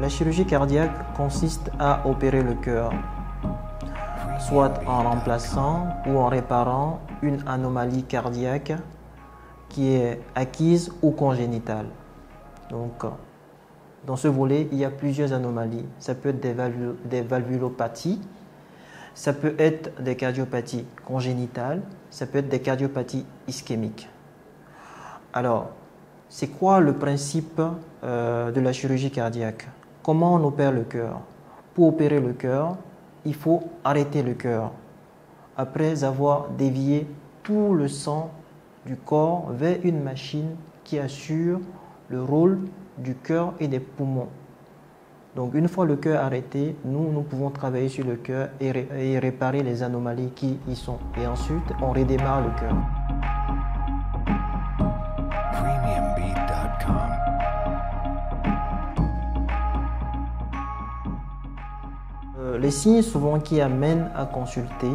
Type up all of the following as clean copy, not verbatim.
La chirurgie cardiaque consiste à opérer le cœur, soit en remplaçant ou en réparant une anomalie cardiaque qui est acquise ou congénitale. Donc, dans ce volet, il y a plusieurs anomalies. Ça peut être des valvulopathies, ça peut être des cardiopathies congénitales, ça peut être des cardiopathies ischémiques. Alors, c'est quoi le principe de la chirurgie cardiaque? Comment on opère le cœur? Pour opérer le cœur, il faut arrêter le cœur après avoir dévié tout le sang du corps vers une machine qui assure le rôle du cœur et des poumons. Donc une fois le cœur arrêté, nous pouvons travailler sur le cœur et réparer les anomalies qui y sont. Et ensuite, on redémarre le cœur. Les signes souvent qui amènent à consulter,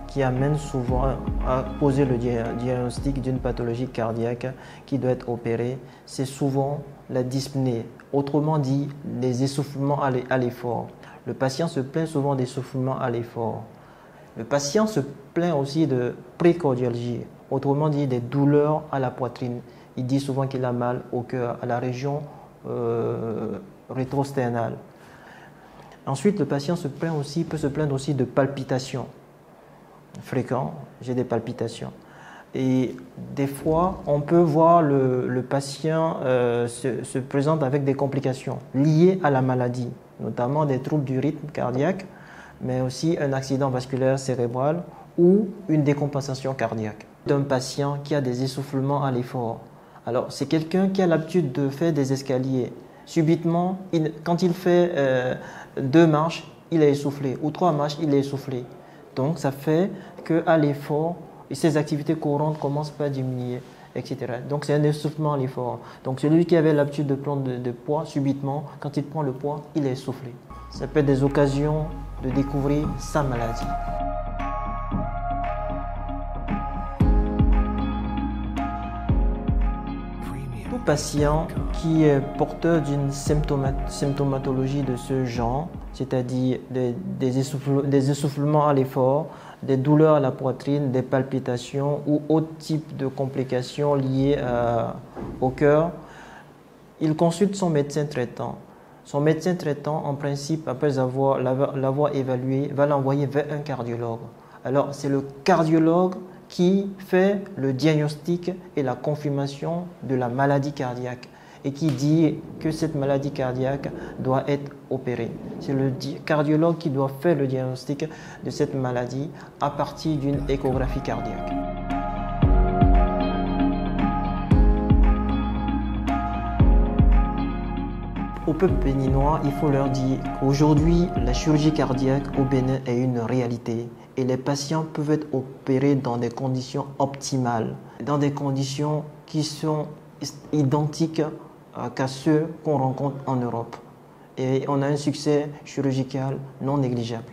qui amènent souvent à poser le diagnostic d'une pathologie cardiaque qui doit être opérée, c'est souvent la dyspnée, autrement dit les essoufflements à l'effort. Le patient se plaint souvent d'essoufflements à l'effort. Le patient se plaint aussi de précardialgie, autrement dit des douleurs à la poitrine. Il dit souvent qu'il a mal au cœur, à la région rétrosternale. Ensuite, le patient peut se plaindre aussi de palpitations fréquentes. J'ai des palpitations. Et des fois, on peut voir le patient se présente avec des complications liées à la maladie, notamment des troubles du rythme cardiaque, mais aussi un accident vasculaire cérébral ou une décompensation cardiaque. D'un patient qui a des essoufflements à l'effort. Alors, c'est quelqu'un qui a l'habitude de faire des escaliers. Subitement, quand il fait 2 marches, il est essoufflé, ou 3 marches, il est essoufflé. Donc, ça fait qu'à l'effort, ses activités courantes commencent à diminuer, etc. Donc, c'est un essoufflement à l'effort. Donc, celui qui avait l'habitude de prendre de poids, subitement, quand il prend le poids, il est essoufflé. Ça peut être des occasions de découvrir sa maladie. Tout patient qui est porteur d'une symptomatologie de ce genre, c'est-à-dire des essoufflements à l'effort, des douleurs à la poitrine, des palpitations ou autres types de complications liées au cœur, il consulte son médecin traitant. Son médecin traitant, en principe, après l'avoir évalué, va l'envoyer vers un cardiologue. Alors, c'est le cardiologue qui fait le diagnostic et la confirmation de la maladie cardiaque et qui dit que cette maladie cardiaque doit être opérée. C'est le cardiologue qui doit faire le diagnostic de cette maladie à partir d'une échographie cardiaque. Au peuple béninois, il faut leur dire qu'aujourd'hui, la chirurgie cardiaque au Bénin est une réalité et les patients peuvent être opérés dans des conditions optimales, dans des conditions qui sont identiques qu'à ceux qu'on rencontre en Europe. Et on a un succès chirurgical non négligeable.